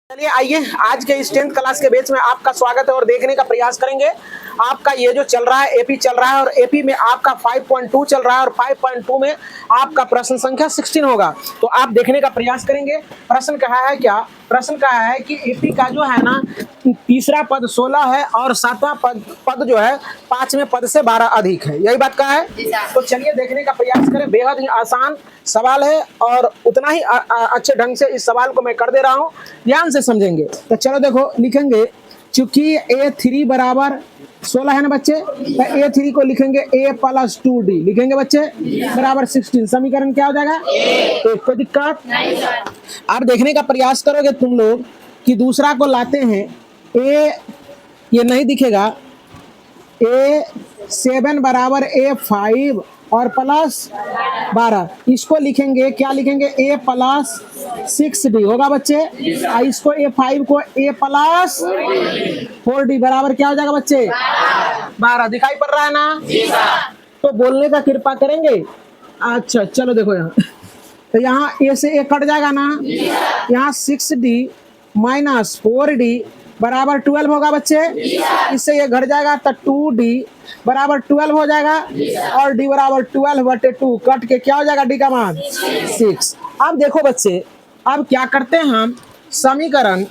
चलिए आइए आज के इस 10th क्लास के बैच में आपका स्वागत है और देखने का प्रयास करेंगे आपका ये जो चल रहा है एपी चल रहा है और एपी में आपका 5.2 चल रहा है और 5.2 में आपका प्रश्न संख्या 16 होगा। तो आप देखने का प्रयास करेंगे। प्रश्न कहा है क्या? प्रश्न कहा है कि एपी का जो है ना तीसरा पद 16 है और सातवां पद जो है 5वें पद से 12 अधिक है। यही बात कहा है। तो चलिए देखने का प्रयास करें। बेहद ही आसान सवाल है और उतना ही अच्छे ढंग से इस सवाल को मैं कर दे रहा हूँ, ध्यान से समझेंगे। तो चलो देखो लिखेंगे, चूंकि A3 बराबर 16 है ना बच्चे, तो A3 को लिखेंगे A प्लस 2D लिखेंगे बच्चे बराबर 16। समीकरण क्या हो जाएगा? तो कोई दिक्कत नहीं। अब देखने का प्रयास करोगे तुम लोग कि दूसरा को लाते हैं A, ये नहीं दिखेगा, A7 बराबर A5 और प्लस 12, इसको लिखेंगे क्या लिखेंगे? A प्लस 6D होगा बच्चे। इसको A5 को A प्लस 4D बराबर क्या हो जाएगा बच्चे? 12। दिखाई पड़ रहा है ना? तो बोलने का कृपा करेंगे। अच्छा चलो देखो यहाँ, तो यहाँ A से A कट जाएगा ना, यहाँ 6D माइनस 4D बराबर 12 होगा बच्चे। इससे ये घट जाएगा तो 2D बराबर 12 हो जाएगा और D बराबर 12/2 कट के क्या हो जाएगा? D का मान 6। अब देखो बच्चे, अब क्या करते हैं हम, समीकरण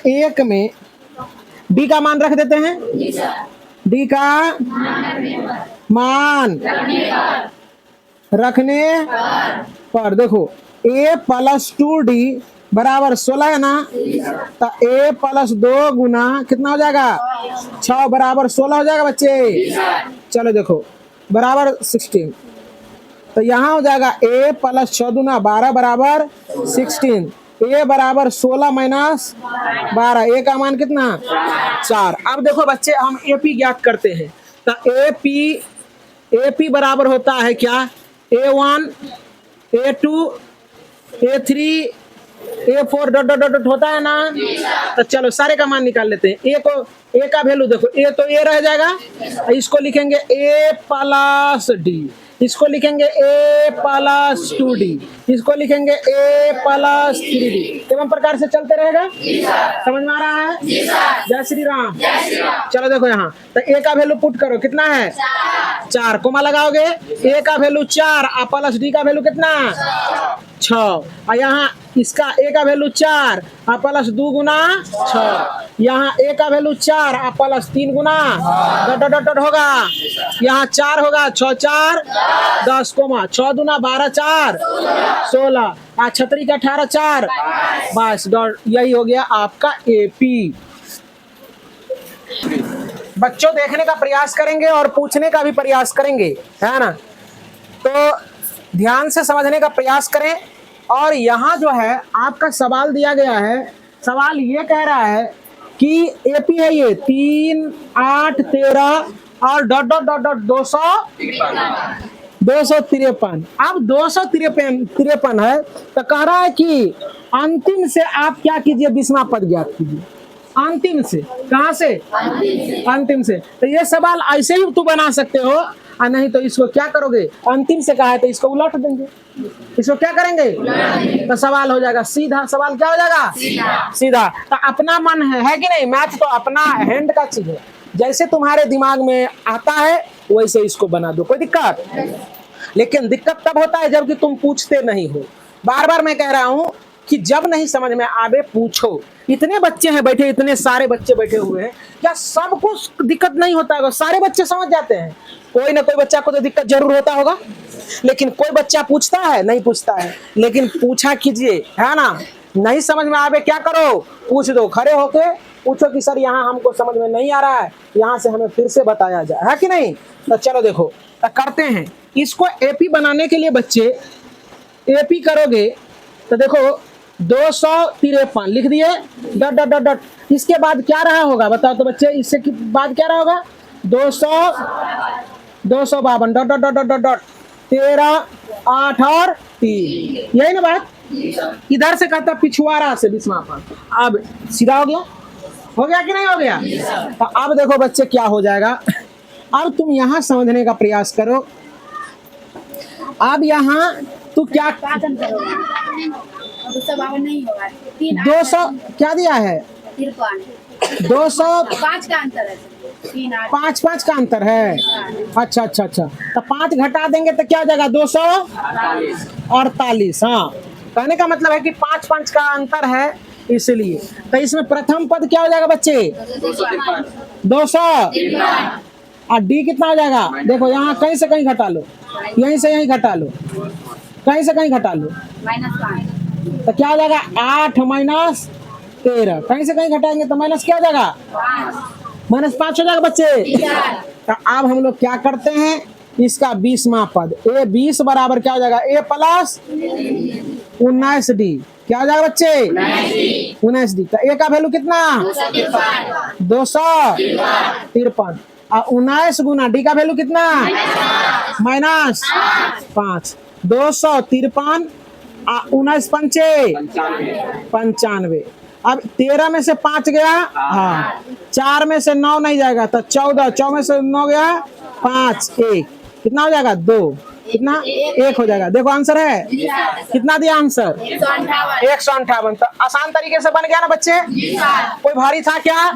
1 में D का मान रख देते हैं। D का मान रखने पर देखो A प्लस 2D बराबर 16 है ना, तो A प्लस 2 गुना कितना हो जाएगा? 6 बराबर 16 हो जाएगा बच्चे। चलो देखो बराबर 16, तो यहाँ हो जाएगा A प्लस 6 गुना 12 बराबर 16। A बराबर 16 माइनस 12, A का मान कितना? 4। अब देखो बच्चे हम AP ज्ञात करते हैं, तो AP बराबर होता है क्या? A1 A2 A3 A4 dot dot dot होता है ना। तो चलो सारे का मान निकाल लेते हैं। A का वैल्यू देखो, A तो A रह जाएगा, इसको लिखेंगे A प्लस D, इसको लिखेंगे A प्लस 2D, इसको लिखेंगे A प्लस 3D। एवं प्रकार से चलते रहेगा। समझ में आ रहा है? जय श्री राम। चलो देखो यहाँ, तो A का वैल्यू पुट करो, कितना है? 4, कोमा लगाओगे, A का वैल्यू 4 और प्लस D का वैल्यू कितना? 6। और यहाँ इसका A का वैल्यू 4 और प्लस 2 गुना 6, यहाँ A का वैल्यू 4 और प्लस 3 गुना डॉट डॉट डॉट होगा, यहाँ 4 होगा, 6 4 10 कोमा 6 दूना 12 4 16 और छतरी का 18 4 बस डॉट। यही हो गया आपका AP। बच्चों देखने का प्रयास करेंगे और पूछने का भी प्रयास करेंगे, है ना? तो ध्यान से समझने का प्रयास करें। और यहाँ जो है आपका सवाल दिया गया है, सवाल ये कह रहा है कि AP है ये 3 8 13 और डॉट डॉट डॉट डॉट 253। अब 253 है, तो कह रहा है कि अंतिम से आप क्या कीजिए? 20वां पद ज्ञात कीजिए। अंतिम से, कहाँ से? अंतिम से। तो ये सवाल ऐसे ही तू बना सकते हो, और नहीं तो इसको क्या करोगे? अंतिम से कहा है तो इसको उलट देंगे। इसको क्या करेंगे? तो सवाल हो जाएगा सीधा। सवाल क्या हो जाएगा? सीधा। तो अपना मन है कि नहीं? मैथ तो अपना हैंड का चीज है, जैसे तुम्हारे दिमाग में आता है वैसे इसको बना दो, कोई दिक्कत। लेकिन दिक्कत तब होता है जबकि तुम पूछते नहीं हो। बार बार मैं कह रहा हूँ कि जब नहीं समझ में आवे पूछो। इतने बच्चे हैं बैठे, इतने सारे बच्चे बैठे हुए हैं, क्या सबको दिक्कत नहीं होता है? सारे बच्चे समझ जाते हैं। कोई ना कोई बच्चा को तो दिक्कत जरूर होता होगा, लेकिन कोई बच्चा पूछता है? नहीं पूछता है। लेकिन पूछा कीजिए, है ना? नहीं समझ में आवे क्या करो? पूछ दो, खड़े होके पूछो कि सर यहाँ हमको समझ में नहीं आ रहा है, यहाँ से हमें फिर से बताया जाए, है कि नहीं? तो चलो देखो, तो करते हैं इसको। AP बनाने के लिए बच्चे AP करोगे तो देखो 253 लिख दिए डॉट डॉट डॉट डॉट। इसके बाद क्या रहा होगा बताओ तो बच्चे? इससे बाद क्या रहा होगा? 252 dot dot dot dot dot 13 8 और 3, यही ना बात? इधर से कहता पिछवाड़ा से 20वां पद। अब सीधा हो गया कि नहीं हो गया? तो अब देखो बच्चे क्या हो जाएगा। अब तुम यहाँ समझने का प्रयास करो। अब यहाँ तू क्या और 252 नहीं होगा। 3 200 क्या दिया है? 53 200 5 का अंतर है। 3 8 5 5 का अंतर है। अच्छा अच्छा अच्छा, तो 5 घटा देंगे तो क्या हो जाएगा? 248। हाँ, कहने का मतलब है कि 5 5 का अंतर है, इसलिए। तो इसमें प्रथम पद क्या हो जाएगा बच्चे? 200। और डी कितना हो जाएगा? देखो यहाँ कहीं से कहीं घटा लो, यहीं से यहीं घटा लो, कहीं से कहीं घटा लो, -5 तो क्या हो जाएगा? 8 माइनस 13। कहीं से कहीं घटाएंगे तो माइनस क्या हो जाएगा? 5 -5 हो जाएगा बच्चे। तो अब हम लोग क्या करते हैं, इसका 20वां पद ए 20 बराबर क्या हो जाएगा? ए प्लस 19d। क्या हो जाएगा बच्चे? 19d। तो ए का वैल्यू कितना? 253। और 19 गुना डी का वैल्यू कितना? -5। 253 और 19 पंचे 95। अब 13 में से 5 गया, हाँ, 4 में से 9 नहीं जाएगा तो 14, 14 में से 9 गया, 5 1 कितना हो जाएगा? 2 कितना? 1 हो जाएगा। देखो आंसर है कितना दिया? आंसर 158। तो आसान तरीके से बन गया ना बच्चे? कोई भारी था क्या?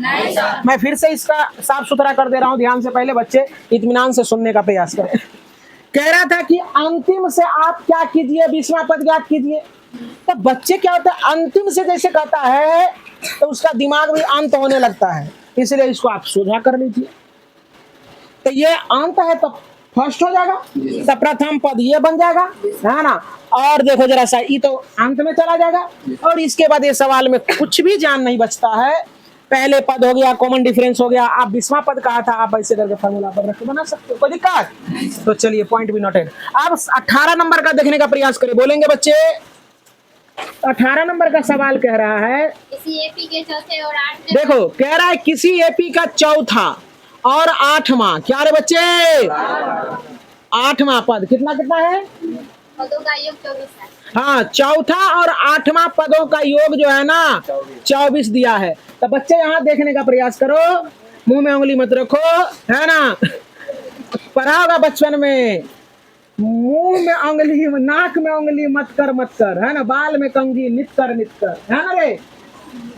मैं फिर से इसका साफ सुथरा कर दे रहा हूँ, ध्यान से पहले बच्चे इत्मीनान से सुनने का प्रयास करें। कह रहा था कि अंतिम से आप क्या कीजिए? 20वां पद ज्ञात कीजिए। तो बच्चे क्या होता है, अंतिम से जैसे कहता है तो उसका दिमाग भी अंत होने लगता है, इसलिए इसको आप सोझा कर लीजिए। तो ये अंत है तो फर्स्ट हो जाएगा, तो प्रथम पद ये बन जाएगा, है ना। और देखो जरा सा, ये तो अंत में चला जाएगा, और इसके बाद ये सवाल में कुछ भी जान नहीं बचता है। पहले पद हो गया, कॉमन डिफरेंस हो गया, आप 20वां पद कहा था, आप ऐसे करके फॉर्मूला पर रख के बना सकते हो, कोई दिक्कत? तो चलिए पॉइंट भी नोटेड। अब 18 नंबर का देखने का प्रयास करें, बोलेंगे बच्चे। 18 नंबर का सवाल कह रहा है, किसी एपी के चौथे और 8 देखो कह रहा है किसी एपी का चौथा और 8वां, क्या रे बच्चे? 8वां पद कितना कितना है? पदों का योग 24 है। हाँ, चौथा और 8वां पदों का योग जो है ना 24 दिया है। तो बच्चे यहाँ देखने का प्रयास करो, मुंह में उंगली मत रखो, है ना। पढ़ा होगा बचपन में, मुंह में उंगली, नाक में उंगली मत कर, है ना। बाल में कंघी नित कर, है ना रे।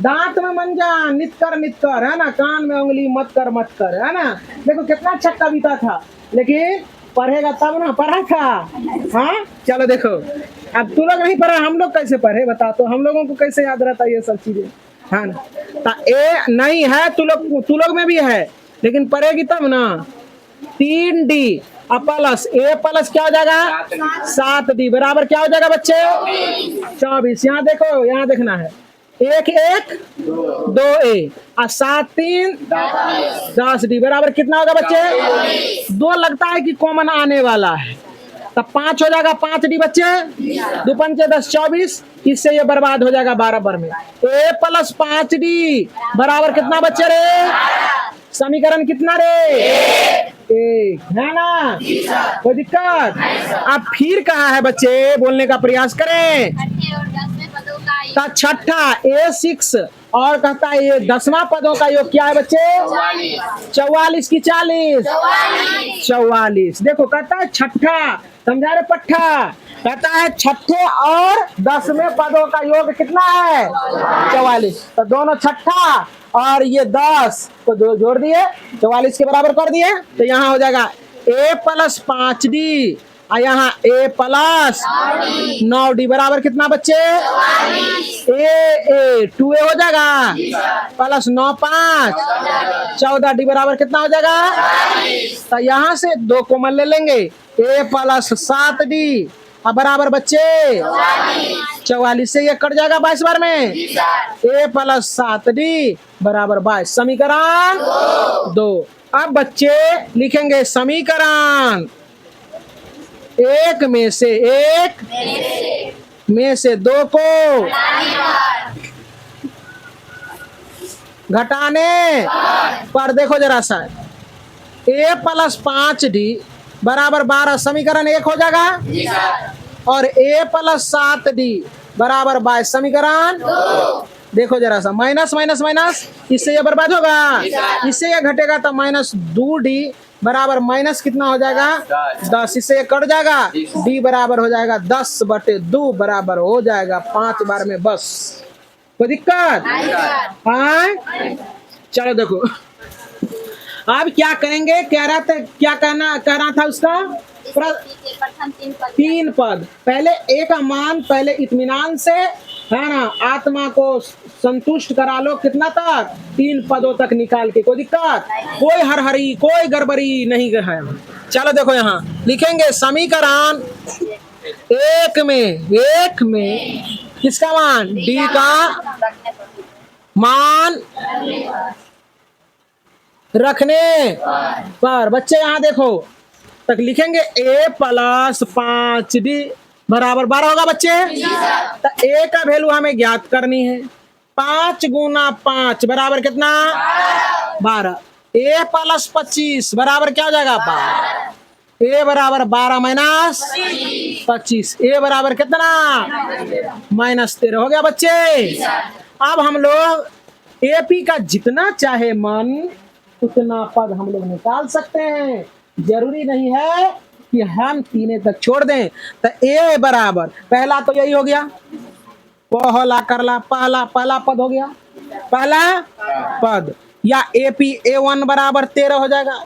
दांत में मंजा नित कर, है ना। कान में उंगली मत कर, है ना। देखो कितना अच्छा कविता था, लेकिन पढ़ेगा तब ना। पढ़ा था? हाँ, चलो देखो, अब तू लोग नहीं पढ़ा, हम लोग कैसे पढ़े बता, तो हम लोगों को कैसे याद रहता ये सब चीजें, है ना। तो ए नहीं है, तू लोग में भी है, लेकिन पढ़ेगी तब ना। 3d प्लस ए प्लस क्या हो जाएगा? 7d बराबर क्या हो जाएगा बच्चे? 24। यहाँ देखो, यहाँ देखना है, 1 1 2 a और 7 3 10d बराबर कितना होगा बच्चे? 2 लगता है कि कॉमन आने वाला है, तब 5 हो जाएगा, 5d बच्चे। 2 पंचे 10 24, इससे ये बर्बाद हो जाएगा 12 पर में। a प्लस 5d बराबर कितना बच्चे रे? समीकरण कितना रे? 1, है ना। कोई दिक्कत? अब फिर कहा है बच्चे, बोलने का प्रयास करें। छठे और 10वें पदों का योग तो छठा A6 और कहता है ये 10वां पदों का योग क्या है बच्चे? 44 की 40, 44। देखो कहता है छठा, समझा रहे पट्ठा, कहता है छठे और 10वें पदों का योग कितना है? 44। तो दोनों छठा और ये 10 को दो जोड़ दिए, 44 के बराबर कर दिए, तो यहाँ हो जाएगा a प्लस 5d और यहाँ a प्लस 9d बराबर कितना बच्चे? ए 2a हो जाएगा, प्लस 9 5 14d बराबर कितना हो जाएगा? तो यहाँ से 2 कॉमन ले लेंगे, a प्लस 7d अब बराबर बच्चे 44 से ये कट जाएगा 22 बार में, a प्लस 7d बराबर 22। समीकरण 2। अब बच्चे लिखेंगे समीकरण 1 में से 2 को घटाने पर देखो जरा सा, a प्लस 5d बराबर 12 समीकरण 1 हो जाएगा, और a प्लस 7d बराबर 22 समीकरण 2। देखो जरा सा, माइनस माइनस माइनस, इससे ये बर्बाद होगा, इससे ये घटेगा तो -2d बराबर माइनस कितना हो जाएगा 10, इससे कट जाएगा डी बराबर हो जाएगा 10/2 बराबर हो जाएगा 5 बार में बस। कोई दिक्कत? हाँ चलो देखो अब क्या करेंगे, कह रहा था क्या कह रहा था उसका प्रथम 3 पद 3 पद। पहले ए का मान पहले इत्मीनान से है ना आत्मा को संतुष्ट करा लो, कितना तक 3 पदों तक निकाल के। कोई दिक्कत? कोई हरहरी कोई गड़बड़ी नहीं है। चलो देखो यहाँ लिखेंगे समीकरण एक में किसका मान डी का मान रखने पर बच्चे यहाँ देखो तक लिखेंगे a + 5d बराबर 12 होगा बच्चे। तो a का वैल्यू हमें ज्ञात करनी है। 5 × 5 बराबर कितना 12। a + 25 बराबर क्या हो जाएगा 12। a बराबर 12 - 25 a बराबर कितना -13 हो गया बच्चे। अब हम लोग AP का जितना चाहे मान उतना पद हम लोग निकाल सकते हैं, जरूरी नहीं है कि हम 3 तक छोड़ दें। तो ए बराबर पहला तो यही हो गया पहला करला पहला पद हो गया पहला पद, या AP A1 बराबर 13 हो जाएगा,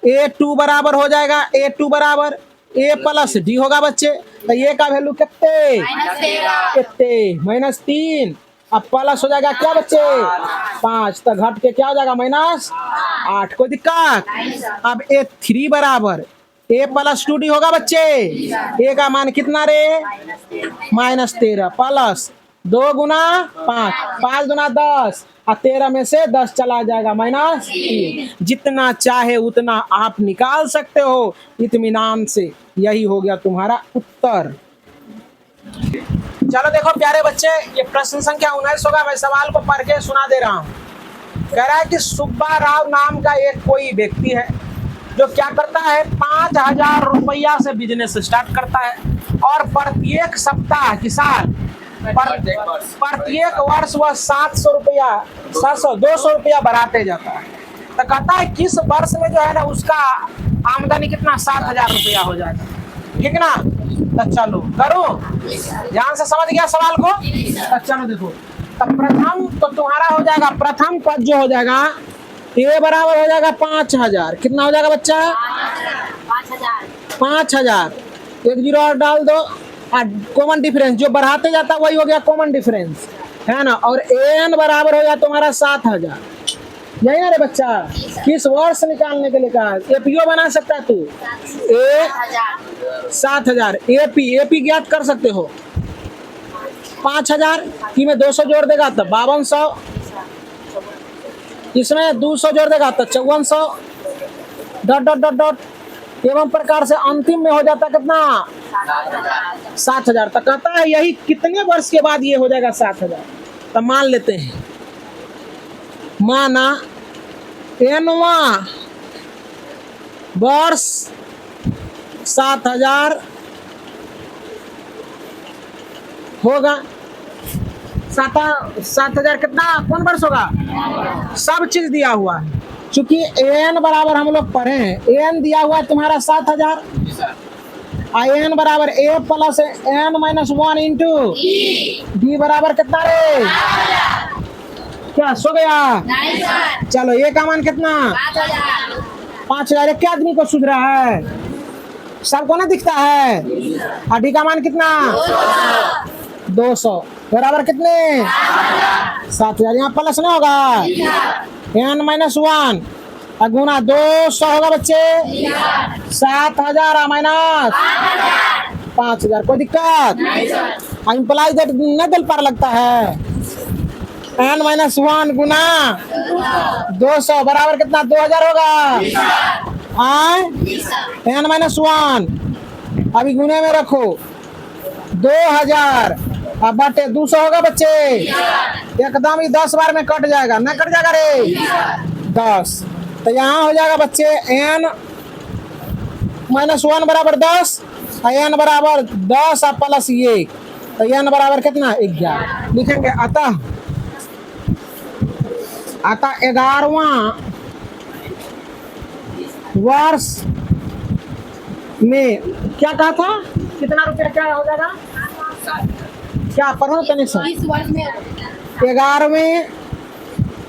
A2 बराबर हो जाएगा A2 बराबर A + D होगा बच्चे। तो ये का वैल्यू कितने -3। अब प्लस हो जाएगा क्या बच्चे 5, तो घट के क्या हो जाएगा -8। कोई दिक्कत? अब A3 बराबर A + 2D होगा बच्चे। A का मान कितना रे -13 प्लस 2 × 5 5 × 10 और 13 में से 10 चला जाएगा -3। जितना चाहे उतना आप निकाल सकते हो इत्मीनान से। यही हो गया तुम्हारा उत्तर। चलो देखो प्यारे बच्चे ये प्रश्न संख्या 19 होगा। मैं सवाल को पढ़ के सुना दे रहा हूँ। कह रहा है कि सुब्बा राव नाम का एक कोई व्यक्ति है जो क्या करता है 5000 रुपया से बिजनेस स्टार्ट करता है और प्रत्येक सप्ताह की साल प्रत्येक वर्ष वह 700 रुपया 200 रुपया बढ़ाते जाता है। तो कहता है किस वर्ष में जो है ना उसका आमदनी कितना 7000 रुपया हो जाएगा। ठीक ना? तो चलो करो ध्यान से समझ गया सवाल को। तो चलो देखो तो प्रथम तो तुम्हारा हो जाएगा प्रथम पद जो हो जाएगा ए बराबर हो जाएगा 5000। कितना हो जाएगा बच्चा 5000। 1 0 और डाल दो और कॉमन डिफरेंस जो बढ़ाते जाता वही हो गया कॉमन डिफरेंस है ना। और एन बराबर हो गया तुम्हारा 7000। यही ना रे बच्चा किस वर्ष निकालने के लिए कहा एपीओ बना सकता है तू 7000 एपी ज्ञात कर सकते हो। 5000 की में 200 जोड़ देगा तो 5200, इसमें 200 जोड़ देगा तो 5400 डॉट डॉट डॉट डॉट एवं प्रकार से अंतिम में हो जाता कितना 7000। तो कहता है यही कितने वर्ष के बाद ये हो जाएगा 7000। तो मान लेते हैं माना एनवा वर्ष 7000 होगा। 7000 कितना कौन वर्ष होगा सब चीज दिया हुआ है। चूंकि एन बराबर हम लोग पढ़े हैं एन दिया हुआ है तुम्हारा 7000 एन बराबर ए प्लस एन -1 इंटू डी बराबर कितना रे क्या सो गया चलो ए का मान कितना 5000। क्या आदमी को सुध रहा है सबको ना दिखता है। और डी का मान कितना 200 बराबर कितने 7000। यहाँ प्लस नहीं होगा एन -1 गुना 200 होगा बच्चे 7000 माइनस 5000। कोई दिक्कत इम्प्लाई दैट न दिल पर लगता है। एन -1 गुना 200 बराबर कितना 2000 होगा। एन -1 अभी गुने में रखो 2000 अब बटे 200 होगा बच्चे एकदम ही 10 बार में कट जाएगा ना कट जाएगा रे 10। तो यहाँ हो जाएगा बच्चे एन -1 बराबर 10 एन बराबर 10 और प्लस ये तो एन बराबर कितना 11 लिखेंगे। अतः 11वां वर्ष में क्या कहा था, कितना रुपया क्या हो जाएगा, क्या पढ़ो कनेक्शन, 20 वर्ष में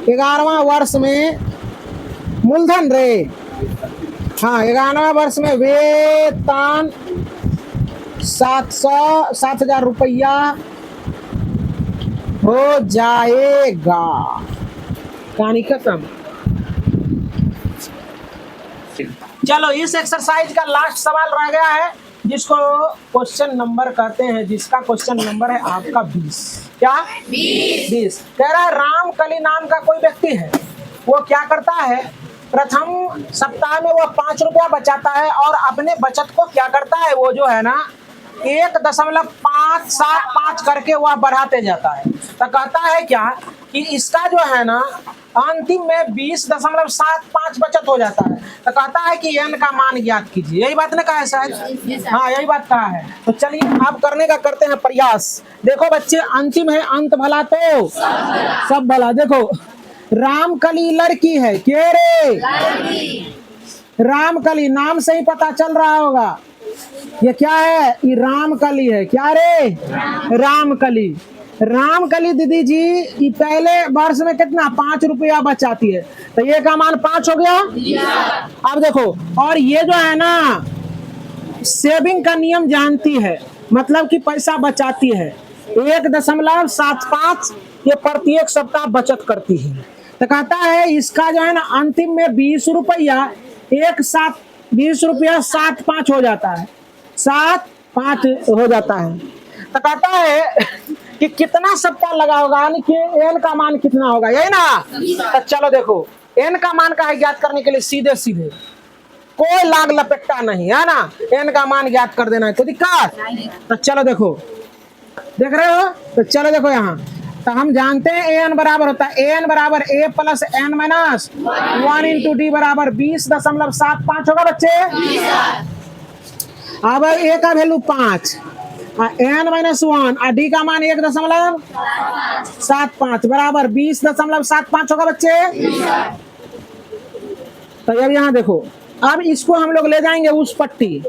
11वां वर्ष में मूलधन रे, हाँ 11वां वर्ष में वेतन 7,000 रुपया हो जाएगा। कहानी खत्म। चलो इस एक्सरसाइज का लास्ट सवाल रह गया है, जिसको क्वेश्चन नंबर कहते हैं, जिसका क्वेश्चन नंबर है आपका 20। क्या 20 कह रहा है रामकली नाम का कोई व्यक्ति है, वो क्या करता है, प्रथम सप्ताह में वो 5 रुपया बचाता है और अपने बचत को क्या करता है, वो जो है ना 1.575 करके वह बढ़ाते जाता है। तो कहता है क्या कि इसका जो है ना अंतिम में 20.75 बचत हो जाता है। तो कहता है कि n का मान ज्ञात कीजिए, यही बात ने कहा है शायद, हाँ यही बात कहा है। तो चलिए आप करने का करते हैं प्रयास। देखो बच्चे अंतिम है, अंत भला तो सब भला। देखो रामकली लड़की है, के रे रामकली, नाम से ही पता चल रहा होगा ये क्या है, ये रामकली है। क्या रे रामकली। रामकली दीदी जी ये पहले वर्ष में कितना 5 रुपया बचाती है, तो ये का मान 5 हो गया। अब देखो, और ये जो है ना सेविंग का नियम जानती है, मतलब कि पैसा बचाती है 1.75 ये प्रत्येक सप्ताह बचत करती है। तो कहता है इसका जो है ना अंतिम में 20 रुपया 20 रुपया 7.5 हो जाता है, 7.5 हो जाता है। तो कहता है कि कितना सप्ताह लगा होगा, यानी कि n का मान कितना होगा, यही ना। तो चलो देखो n का मान का है ज्ञात करने के लिए सीधे सीधे कोई लाग लपेटा नहीं है ना, n का मान ज्ञात कर देना है, कोई दिक्कत। तो चलो देखो, देख रहे हो, तो चलो देखो यहाँ, तो हम जानते हैं an बराबर होता है an बराबर a plus n minus 1 into D बराबर 20.75 होगा बच्चे। अब a का वैल्यू 5, n माइनस 1 और d का मान 1.75 बराबर 20.75 होगा बच्चे। तो अब यहाँ देखो, अब इसको हम लोग ले जाएंगे उस पट्टी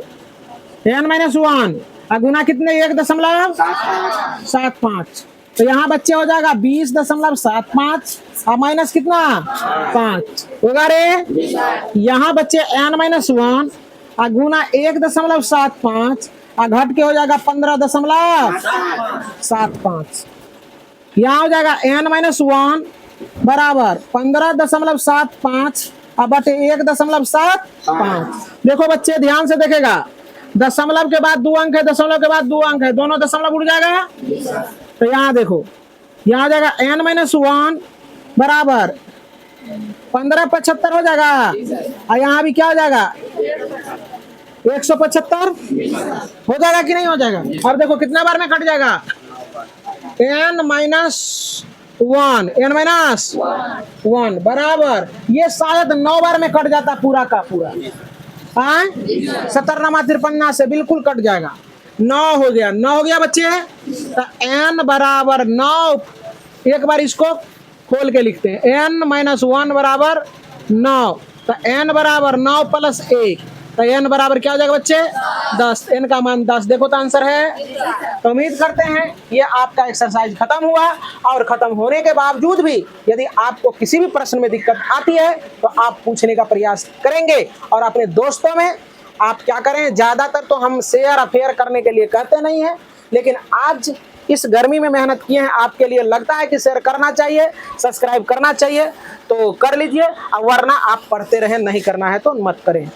n माइनस 1 और गुना कितने 1.75, तो यहाँ बच्चे हो जाएगा 20.75 और माइनस कितना 5 होगा रे। यहाँ बच्चे n माइनस 1 और गुना 1.75 और घट के हो जाएगा 15.75। यहाँ हो जाएगा n माइनस 1 बराबर 15.75 और बटे 1.75। देखो बच्चे ध्यान से देखेगा, दशमलव के बाद 2 अंक है, दशमलव के बाद 2 अंक है, दोनों दशमलव उड़ जाएगा। तो यहाँ देखो, यहाँ जाएगा n माइनस 1 बराबर 1575 हो जाएगा, और यहाँ भी क्या हो जाएगा 175 हो जाएगा कि नहीं हो जाएगा। और देखो कितना बार में कट जाएगा, n माइनस 1 बराबर, ये शायद 9 बार में कट जाता पूरा का पूरा, 17 से बिल्कुल कट जाएगा। 9 हो गया बच्चे। तो n बराबर 9, एक बार इसको खोल के लिखते हैं, n माइनस 1 बराबर 9, तो n बराबर 9 प्लस 1, तो n बराबर क्या हो जाएगा बच्चे 10, n का मान 10। देखो तो आंसर है। तो उम्मीद करते हैं ये आपका एक्सरसाइज खत्म हुआ, और खत्म होने के बावजूद भी यदि आपको किसी भी प्रश्न में दिक्कत आती है तो आप पूछने का प्रयास करेंगे, और अपने दोस्तों में आप क्या करें, ज़्यादातर तो हम शेयर अफेयर करने के लिए कहते नहीं हैं, लेकिन आज इस गर्मी में मेहनत किए हैं, आपके लिए लगता है कि शेयर करना चाहिए, सब्सक्राइब करना चाहिए तो कर लीजिए, और वरना आप पढ़ते रहें, नहीं करना है तो मत करें।